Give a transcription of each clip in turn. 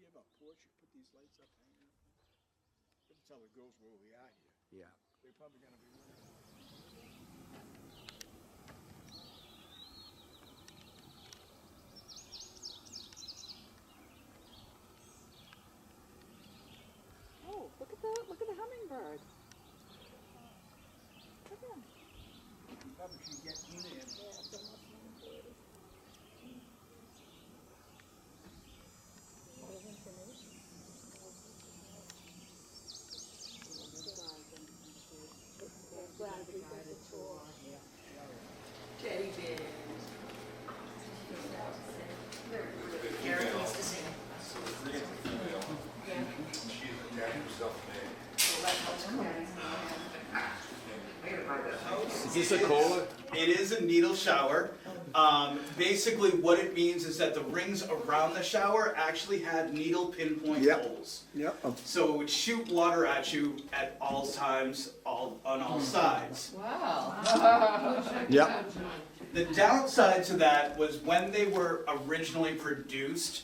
you have a porch, you put these lights up hanging up. You have to tell the girls where we are here. Yeah. They're probably gonna be wondering. Oh, look at the hummingbird. Look at him. You probably should get in there. Yeah, it's almost hummingbird. A lot of information. Teddy bears. Eric wants to sing. Yeah. Is this a cola? It is a needle shower. Basically what it means is that the rings around the shower actually had needle pinpoint Yep. holes. Yep. So it would shoot water at you at all times, on all sides. Wow. Yep. The downside to that was when they were originally produced,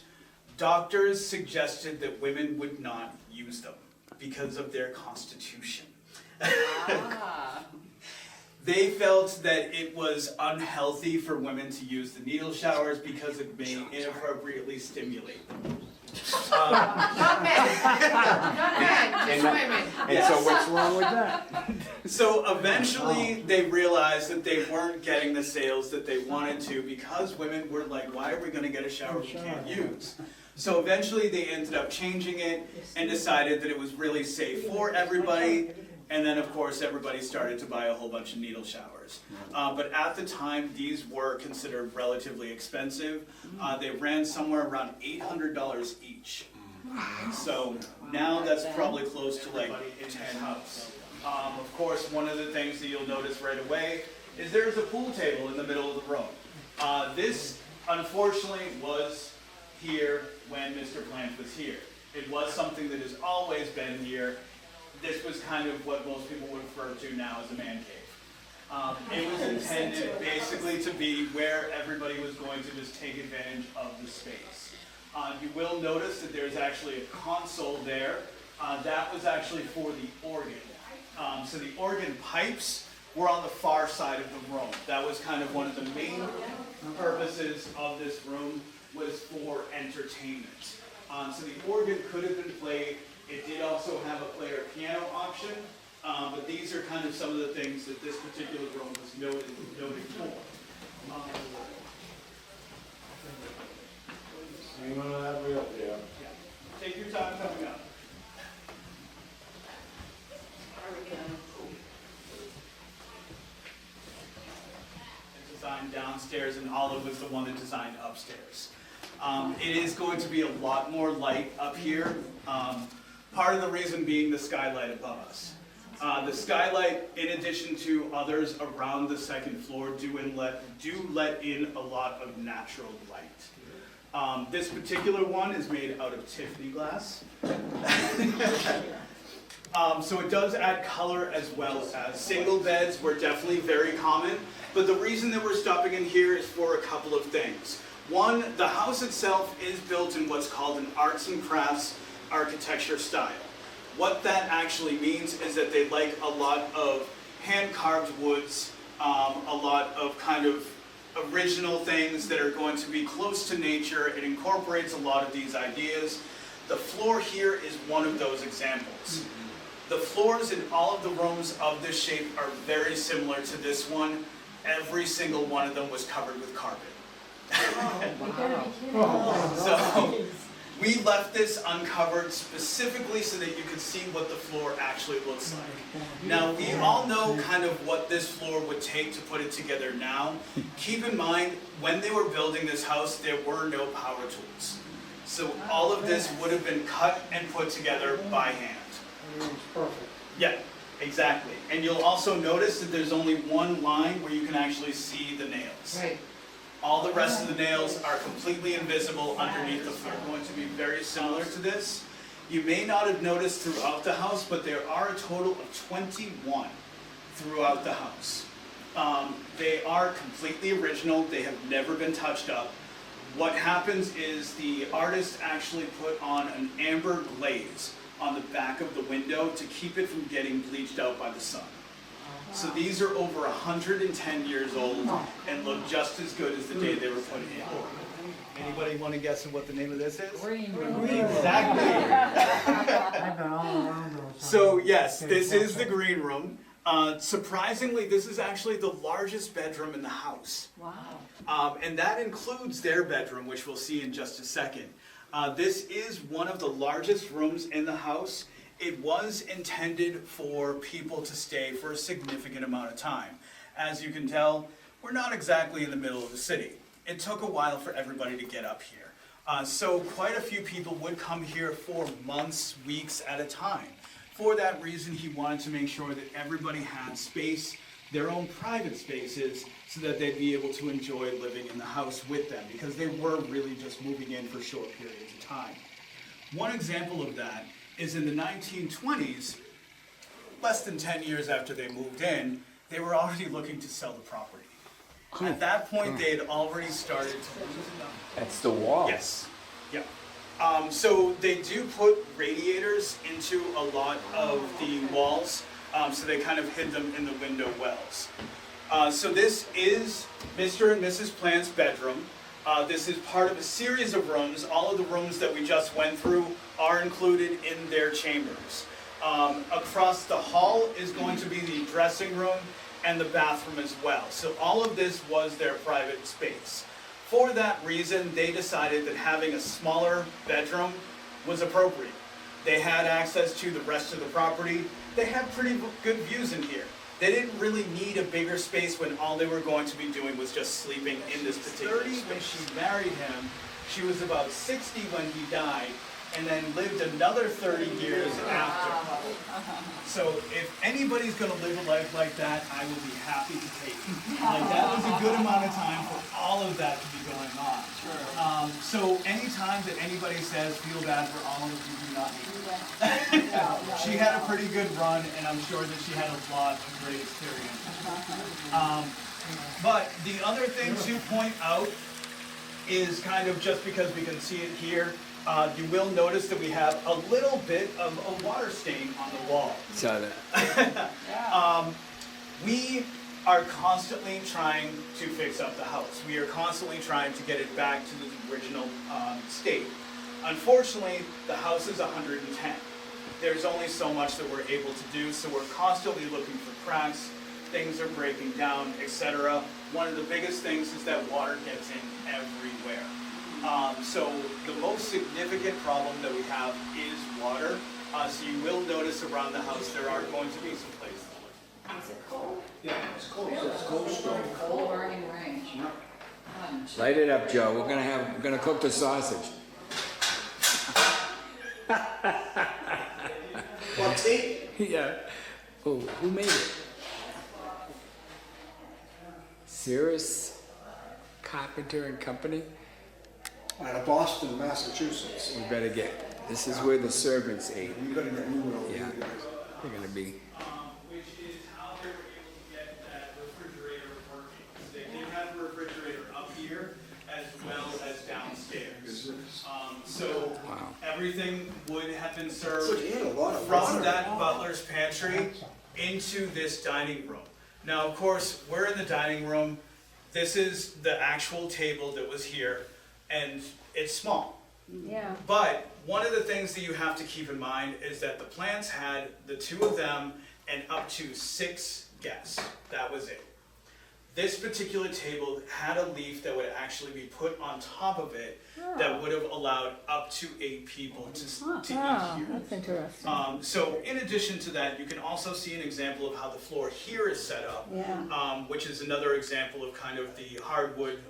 doctors suggested that women would not use them because of their constitution. Ah. They felt that it was unhealthy for women to use the needle showers because it may inappropriately stimulate them. Not men. Not men, just women. And so what's wrong with that? So eventually they realized that they weren't getting the sales that they wanted to because women were like, why are we going to get a shower we can't use? So eventually they ended up changing it and decided that it was really safe for everybody. And then, of course, everybody started to buy a whole bunch of needle showers. But at the time, these were considered relatively expensive. They ran somewhere around $800 each. So now that's probably close to like 10 bucks. Of course, one of the things that you'll notice right away is there's a pool table in the middle of the room. This, unfortunately, was here when Mr. Plant was here. It was something that has always been here. This was kind of what most people would refer to now as a man cave. It was intended basically to be where everybody was going to just take advantage of the space. You will notice that there's actually a console there. That was actually for the organ. So the organ pipes were on the far side of the room. That was kind of one of the main purposes of this room, was for entertainment. So the organ could have been played. It did also have a player piano option, but these are kind of some of the things that this particular room was noted for. Anyone of that real there? Yeah. Take your time coming up. It's designed downstairs, and Olive was the one that designed upstairs. It is going to be a lot more light up here. Part of the reason being the skylight above us. The skylight, in addition to others around the second floor, do let in a lot of natural light. This particular one is made out of Tiffany glass. So it does add color as well as single beds were definitely very common. But the reason that we're stopping in here is for a couple of things. One, the house itself is built in what's called an arts and crafts architecture style. What that actually means is that they like a lot of hand-carved woods, a lot of kind of original things that are going to be close to nature. It incorporates a lot of these ideas. The floor here is one of those examples. The floors in all of the rooms of this shape are very similar to this one. Every single one of them was covered with carpet. So we left this uncovered specifically so that you could see what the floor actually looks like. Now, we all know kind of what this floor would take to put it together now. Keep in mind, when they were building this house, there were no power tools. So all of this would have been cut and put together by hand. Perfect. Yeah, exactly. And you'll also notice that there's only one line where you can actually see the nails. Right. All the rest of the nails are completely invisible underneath the floor. Going to be very similar to this. You may not have noticed throughout the house, but there are a total of 21 throughout the house. They are completely original. They have never been touched up. what happens is the artist actually put on an amber glaze on the back of the window to keep it from getting bleached out by the sun. So these are over 110 years old and look just as good as the day they were put in. Anybody want to guess what the name of this is? Green. Exactly. I've been all around those. So yes, this is the green room. Surprisingly, this is actually the largest bedroom in the house. Wow. And that includes their bedroom, which we'll see in just a second. This is one of the largest rooms in the house. It was intended for people to stay for a significant amount of time. As you can tell, we're not exactly in the middle of the city. It took a while for everybody to get up here. So quite a few people would come here for months, weeks at a time. For that reason, he wanted to make sure that everybody had space, their own private spaces, so that they'd be able to enjoy living in the house with them, because they were really just moving in for short periods of time. One example of that is in the 1920s, less than 10 years after they moved in, they were already looking to sell the property. At that point, they had already started to lose enough. That's the wall. Yes, yeah. So they do put radiators into a lot of the walls, so they kind of hid them in the window wells. So this is Mr. and Mrs. Plant's bedroom. This is part of a series of rooms. All of the rooms that we just went through are included in their chambers. Across the hall is going to be the dressing room and the bathroom as well. So all of this was their private space. For that reason, they decided that having a smaller bedroom was appropriate. They had access to the rest of the property. They had pretty good views in here. They didn't really need a bigger space when all they were going to be doing was just sleeping in this particular space. When she married him, she was about 60 when he died, and then lived another 30 years after. So if anybody's going to live a life like that, I will be happy to take it. Like, that was a good amount of time for all of that to be going on. So anytime that anybody says feel bad for all of you, do not need it. She had a pretty good run, and I'm sure that she had a lot of great experience. But the other thing to point out is kind of, just because we can see it here, you will notice that we have a little bit of a water stain on the wall. Saw that. We are constantly trying to fix up the house. We are constantly trying to get it back to the original state. Unfortunately, the house is 110. There's only so much that we're able to do, so we're constantly looking for cracks, things are breaking down, etc. One of the biggest things is that water gets in everywhere. So the most significant problem that we have is water. So you will notice around the house there are going to be some places. Is it cold? Yeah, it's cold. It's cold stone. Cold burning range. Light it up, Joe. We're gonna cook the sausage. Want tea? Yeah. Oh, who made it? Cirrus Carpenter and Company? Out of Boston, Massachusetts. We better get. This is where the servants ate. You gotta get moving over Yeah. here, guys. They're gonna be. Which is how they were able to get that refrigerator working. They did have a refrigerator up here as well as downstairs. So Wow. everything would have been So served you had a lot of from water. that butler's pantry into this dining room. Now, of course, we're in the dining room. This is the actual table that was here, and it's small. Yeah. But one of the things that you have to keep in mind is that the Plants had the two of them and up to 6 guests. That was it. This particular table had a leaf that would actually be put on top of it that would have allowed up to 8 people to eat here. That's interesting. So in addition to that, you can also see an example of how the floor here is set up, Yeah. which is another example of kind of the hardwood,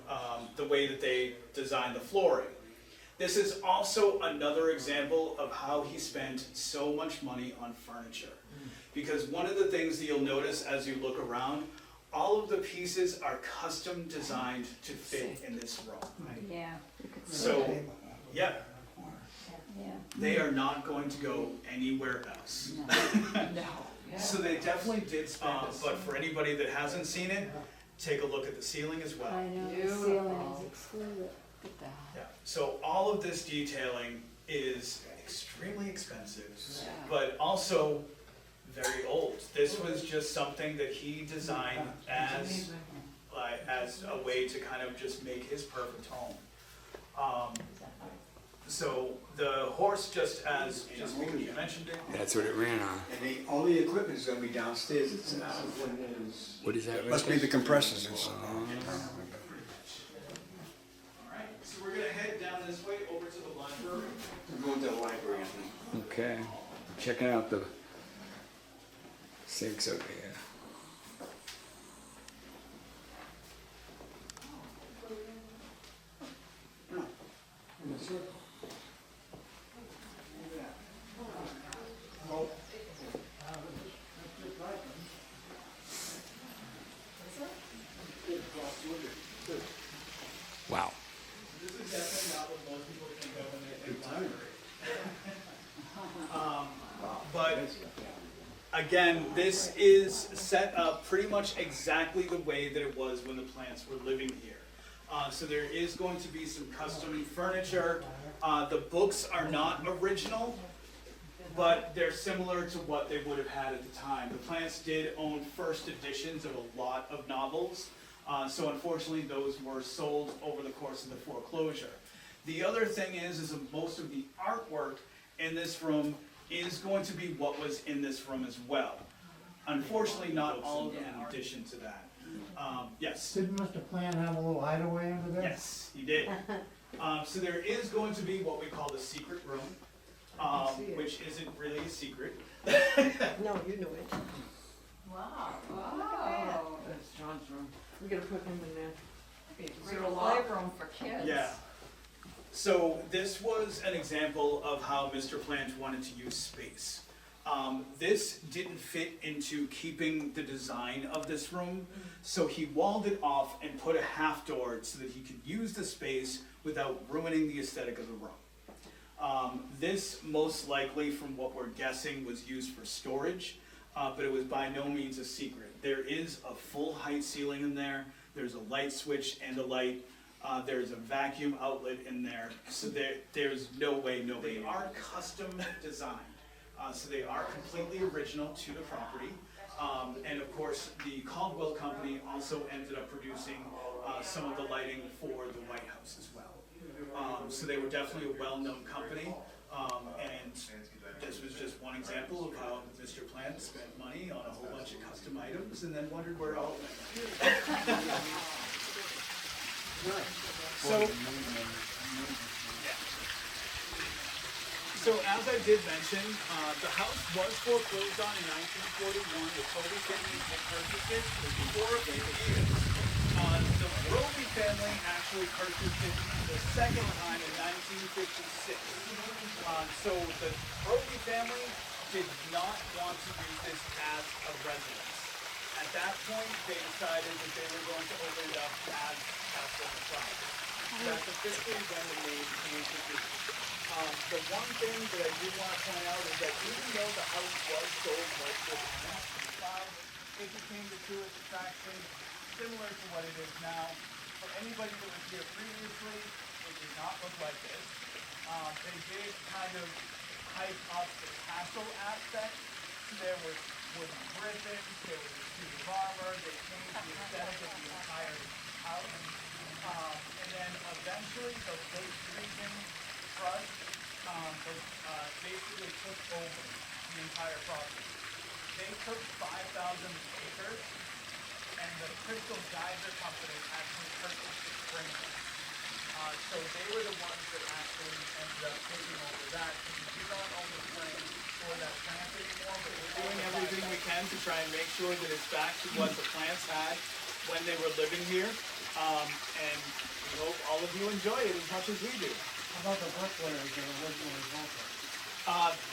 the way that they designed the flooring. This is also another example of how he spent so much money on furniture. Because one of the things that you'll notice as you look around, all of the pieces are custom designed to fit in this room. Yeah. You could see So, it. yeah, Yeah. they are not going to go anywhere else. No. So they definitely did spend, but for anybody that hasn't seen it, take a look at the ceiling as well. I know, the Beautiful. ceiling is exquisite. Look at that. Yeah, so all of this detailing is extremely expensive, Yeah. but also very old. This was just something that he designed as a way to kind of just make his perfect home. So the horse, just because you mentioned it, That's what it ran on. And all the equipment is gonna be downstairs, it's, What is that right must be there? the compressors or something. alright, so we're gonna head down this way over to the library. Go to the library, I think. Okay, checking out the sinks over here. Wow. This is definitely not what most people think of when they think library. But again, this is set up pretty much exactly the way that it was when the plants were living here. So there is going to be some custom furniture. The books are not original, but they're similar to what they would have had at the time. The plants did own first editions of a lot of novels, so unfortunately those were sold over the course of the foreclosure. The other thing is that most of the artwork in this room is going to be what was in this room as well. Unfortunately, not all of them in addition to that. Yes. Didn't Mr. Plant have a little hideaway under there? Yes, he did. So there is going to be what we call the secret room, which isn't really a secret. No, you knew it. Wow. That's John's room. We're gonna put him in there. It's a playroom for kids. Yeah. So this was an example of how Mr. Plant wanted to use space. This didn't fit into keeping the design of this room, so he walled it off and put a half door so that he could use the space without ruining the aesthetic of the room. This most likely, from what we're guessing, was used for storage, but it was by no means a secret. There is a full height ceiling in there, there's a light switch and a light, there's a vacuum outlet in there, so there's no way nobody. They are custom designed, so they are completely original to the property. And of course, the Caldwell Company also ended up producing some of the lighting for the White House as well. So they were definitely a well-known company, and this was just one example of how Mr. Plant spent money on a whole bunch of custom items and then wondered where it all went. So as I did mention, the house was foreclosed on in 1941. The Toby family did purchase it for a few years. The Roby family actually purchased it the second time in 1956. So the Roby family did not want to use this as a residence. At that point, they decided that they were going to open it up as a property. That's officially when the name came to be. The one thing that I do want to point out is that even though the house was sold multiple times, it became the tourist attraction, similar to what it is now. For anybody that was here previously, it did not look like this. They did kind of hype up the castle aspect. There was wooden griffins, there was a suit of armor, they changed the aesthetic of the entire house. And then eventually the Lake Winnipesaukee basically took over the entire property. They took 5,000 acres, and the Crystal Geyser Company actually purchased the sprinklers. So they were the ones that actually ended up taking over that. We don't own the claim for that plant anymore, but we're doing everything we can to try and make sure that it's back to what the plants had when they were living here. And we hope all of you enjoy it as much as we do. How about the bricklayers that originally built it?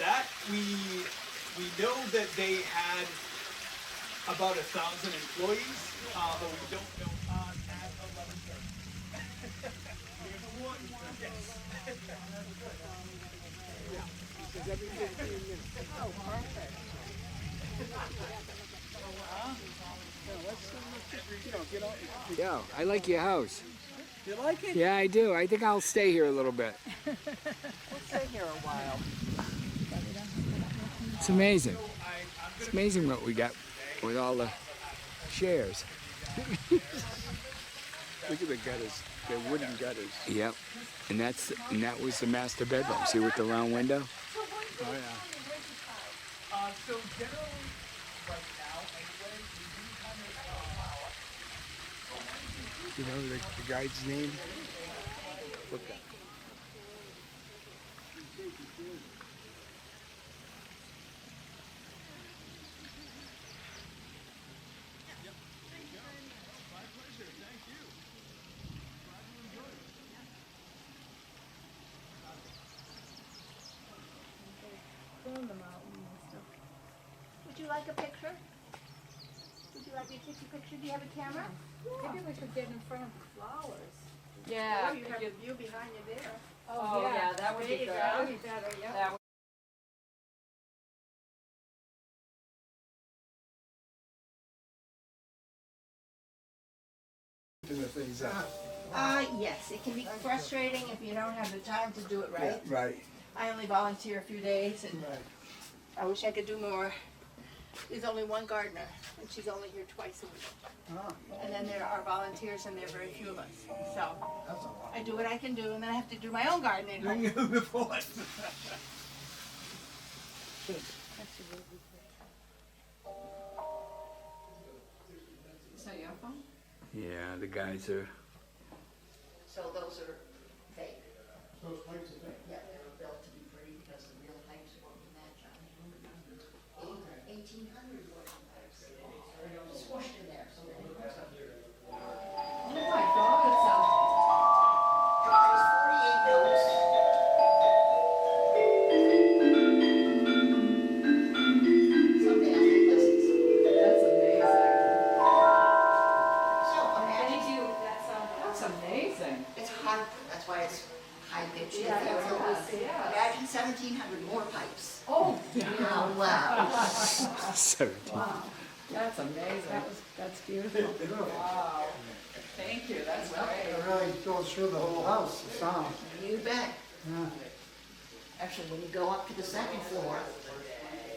That we know that they had about 1,000 employees, but we don't know at 11:30. Yo, I like your house. You like it? Yeah, I do. I think I'll stay here a little bit. We'll stay here a while. It's amazing. It's amazing what we got with all the shares. Look at the gutters. They're wooden gutters. Yep. And that was the master bedroom. See with the round window? Oh, yeah. So generally, right now, anyway, we do kind of, You know the guide's name? Look at Would you like a picture? Would you like me to take a picture? Do you have a camera? Maybe we could get in front of the flowers. Yeah. Oh, you have a view behind you there. Oh, yeah, that would There be you good. go. That would be better, yeah. That would- the things up. Yes, it can be frustrating if you don't have the time to do it right. Right. I only volunteer a few days and I wish I could do more. There's only one gardener and she's only here twice a week. And then there are volunteers and there are very few of us. So I do what I can do and then I have to do my own gardening. Is that your phone? Yeah, the guys are. So those are fake. Those pipes are big. Yeah, they were built to be pretty because the real pipes won't match on 1800 working pipes. Squished in there, so they didn't work. Oh my God, it's a... There's 48 notes. Someday I'll make lessons. That's amazing. So Thank imagine, you. That's amazing. it's hard, that's why it's high pitched. Yeah, that's what we see, yeah. Imagine 1700 more pipes. Oh, Oh, wow. 17. wow. That's amazing. That's beautiful. Wow. Thank you, that's great. It really goes through the whole house, the sound. You bet. Yeah. Actually, when you go up to the second floor,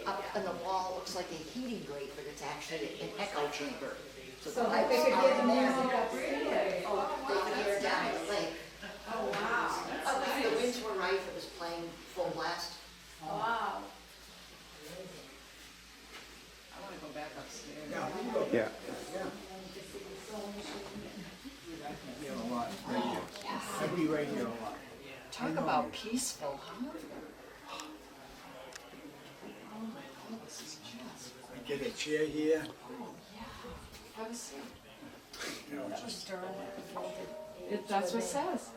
up on the wall looks like a heating grate, but it's actually an echo chamber. So the that they pipes could are hear the in there. music up really. They could hear it down at the lake. Oh, wow. That's If the nice. winds were right, it was playing full blast. Wow. I want to go back upstairs. Yeah. Here a lot, right here. I'd be right here a lot. Talk about peaceful, huh? Oh my God, this is just... I get a chair here. Oh, yeah. Have a seat. You know, just That's what it says.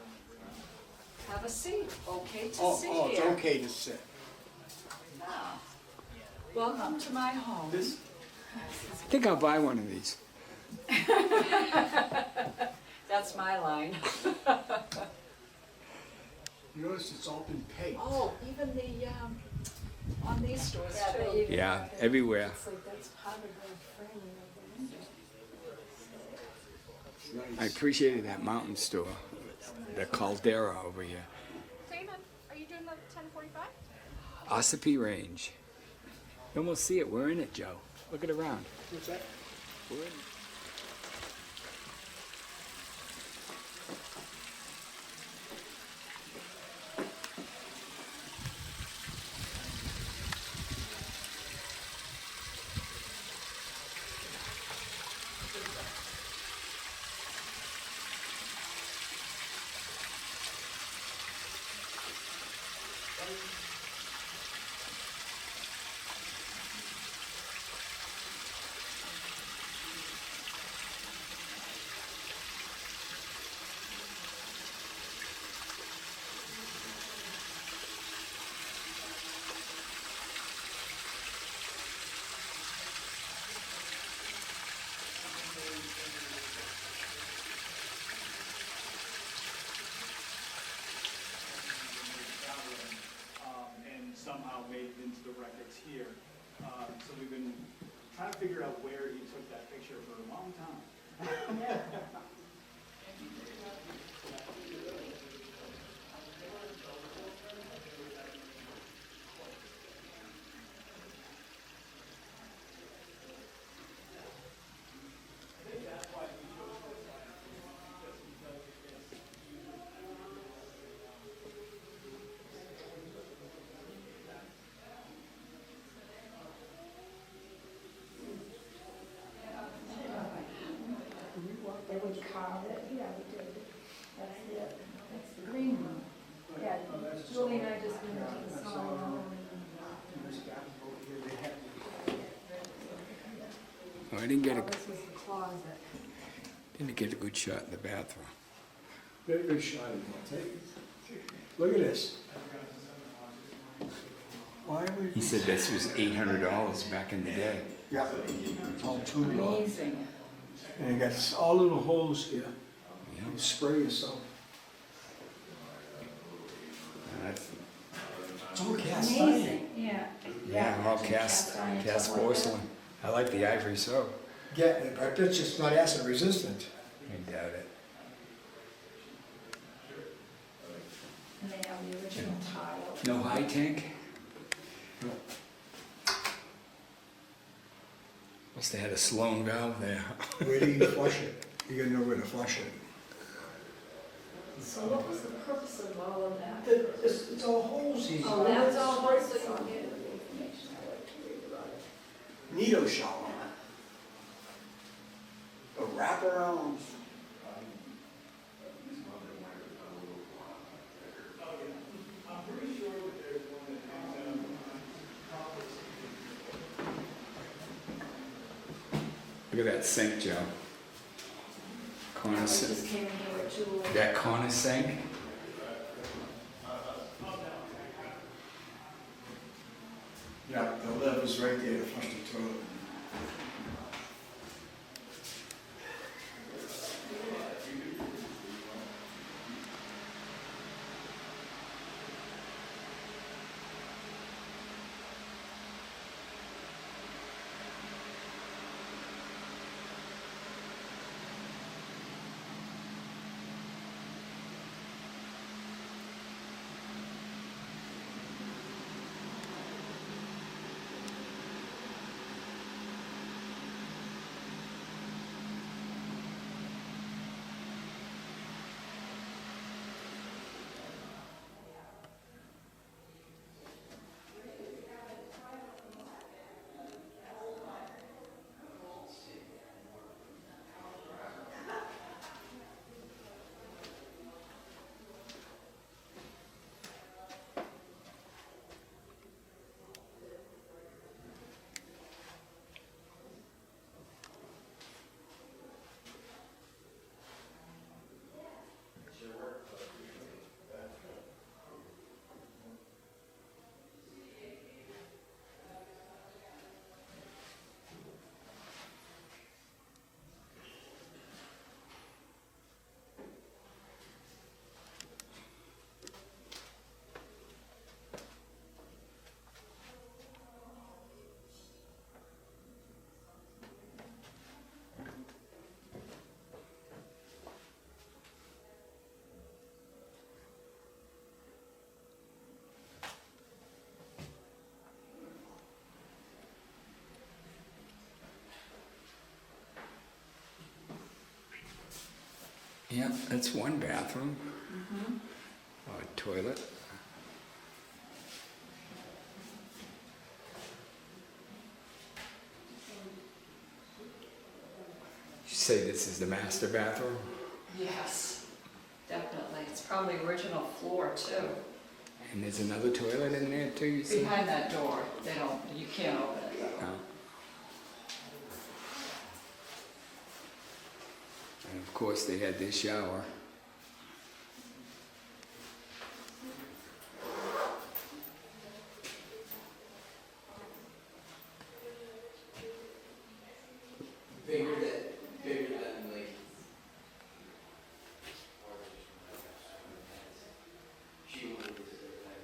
Have a seat. Okay to sit oh, it's here. okay to sit. Now, welcome to my home. this, I think I'll buy one of these. That's my line. Notice it's all been paint. Oh, even the, on these stores Yeah, too. they even Yeah, have it. everywhere. It's like that's part of the framing of the window. It's I nice. appreciated that mountain store, the Caldera over here. Damon, are you doing the 1045? Ossipee Range. You almost see it. We're in it, Joe. Look at it around. What's that? We're in it. and somehow made it into the records here. So we've been trying to figure out where he took that picture for a long time. They would carve it, yeah, we did. That's it, that's the green one. Yeah, Julie and I just went to the salon. Oh, I didn't get This was the closet. didn't get a good shot in the bathroom. Very good shot of it. Look at this. Why would? He said this was $800 back in the day. Yeah. It's all tuned up. Amazing. And it got all little holes here. Yeah. You spray yourself. That's, It's all cast iron. Amazing, yeah. yeah, all cast iron, cast stuff like that. porcelain. I like the ivory so. Yeah, but that's just not acid resistant. I doubt it. And they have the original tile. No high tank? Must have had a Sloan valve there. Where do you flush it? You gotta know where to flush it. So what was the purpose of all of that? It's all holes here. Oh, that's all what's the information I like to read about it. Needle shower. A wraparound. Look at that sink, Joe. Corner I sink. just came in here with Julie. That corner sink? Yeah, the lever's right there to flush the toilet. Yeah, that's one bathroom. Or toilet. You say this is the master bathroom? Yes, definitely. It's probably original floor too. And there's another toilet in there too, you said? Behind that door, they don't, you can't open it though. Oh. And of course, they had this shower. Bigger than like. She wanted to, that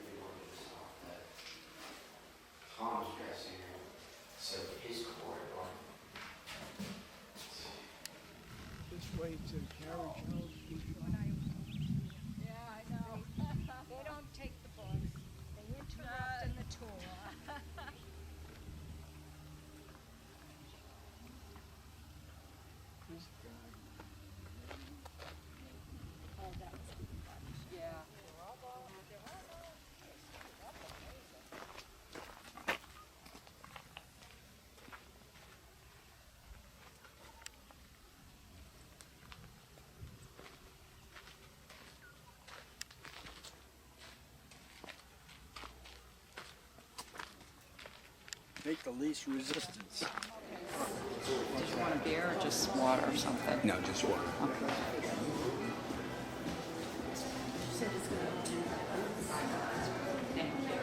Tom's dressing room, so his corridor. This way Yeah, I know. They don't take the books. They interrupt in the tour. Yeah. Make the least resistance. Did you want a beer or just water or something? No, just water. Thank you.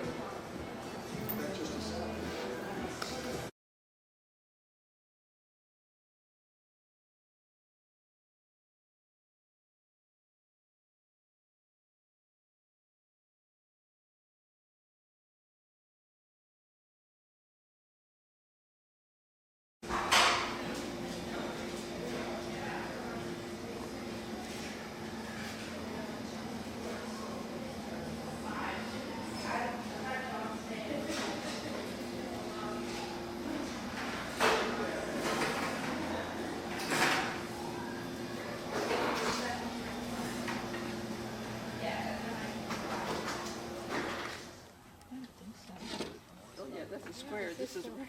Oh, yeah, this is square. This is right.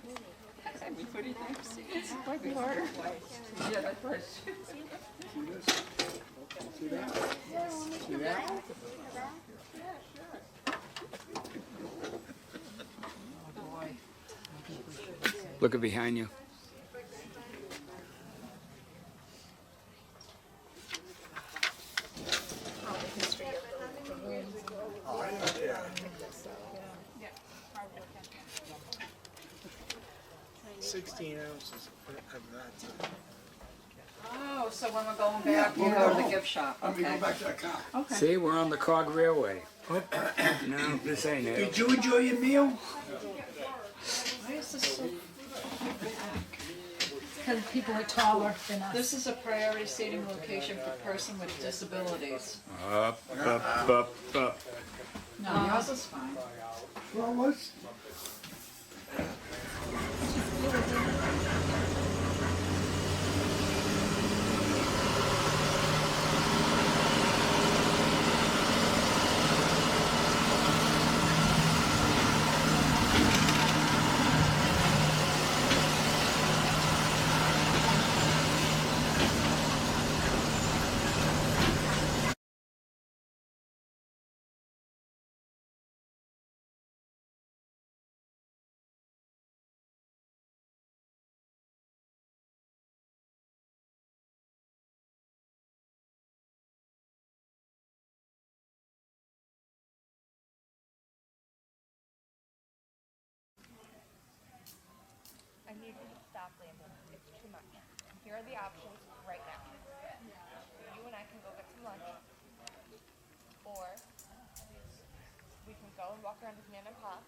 I mean, what do you think? It's quite a bit harder. Yeah, that's right. See this? See that? See that? Oh, boy. Look at behind you. Oh, yeah. 16 ounces of that. Oh, so when we're going back, we'll go to the gift shop. Let me Okay. go back to that car. Okay. See, we're on the Cog Railway. No, this ain't it. Did you enjoy your meal? Why is this so? Because people are taller than us. This is a priority seating location for person with disabilities. Up, up, up, up. No, yours is fine. Well, let's. I need you to stop, Landon. It's too much. Here are the options right now. You and I can go get some lunch, or we can go and walk around with Nan and Pop.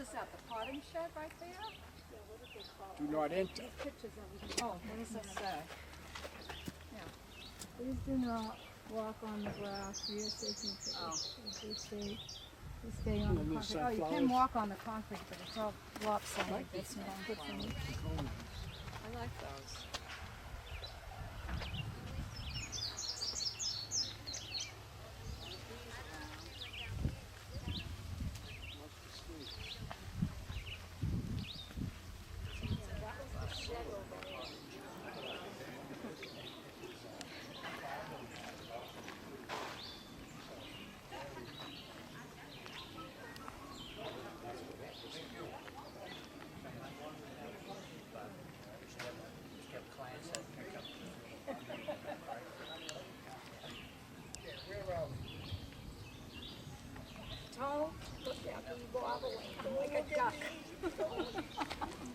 is that, the potting shed right there? Do not enter. Oh, what does that say? Please do not walk on the grass. We are taking pictures. They stay on the concrete. Oh, you can walk on the concrete, but it's all lopsided. It's not good for me. I like those. Don't look after you wobble like a duck.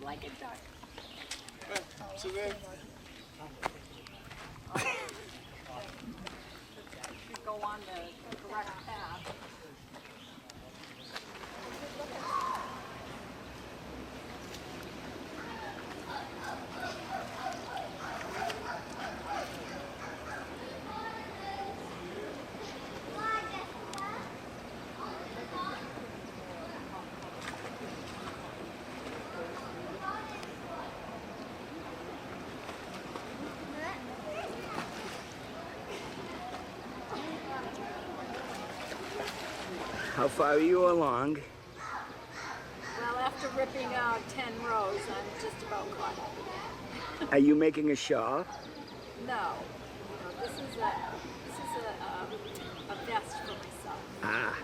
Like a duck. So then, Should go on the correct path. How far are you along? Well, after ripping out 10 rows, I'm just about caught up. Are you making a shawl? No, this is a vest for myself. Ah.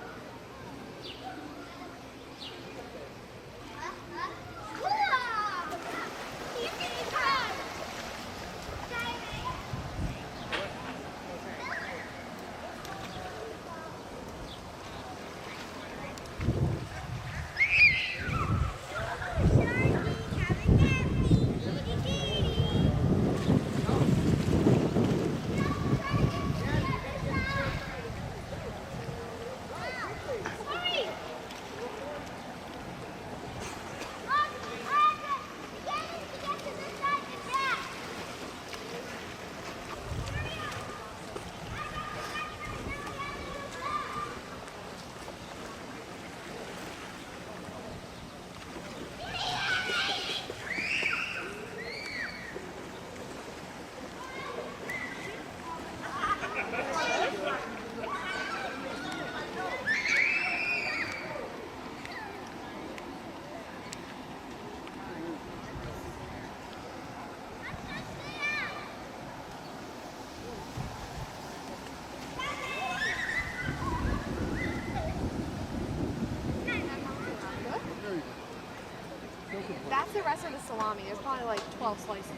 That's the rest of the salami. There's probably like 12 slices.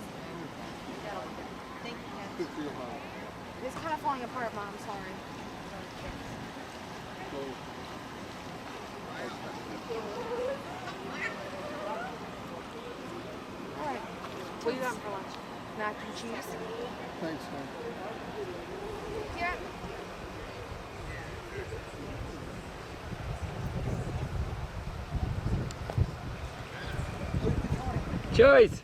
Thank you. It's kind of falling apart, Mom. Sorry. All right. What do you want for lunch? Mac and cheese? thanks, man. Yeah. Joyce!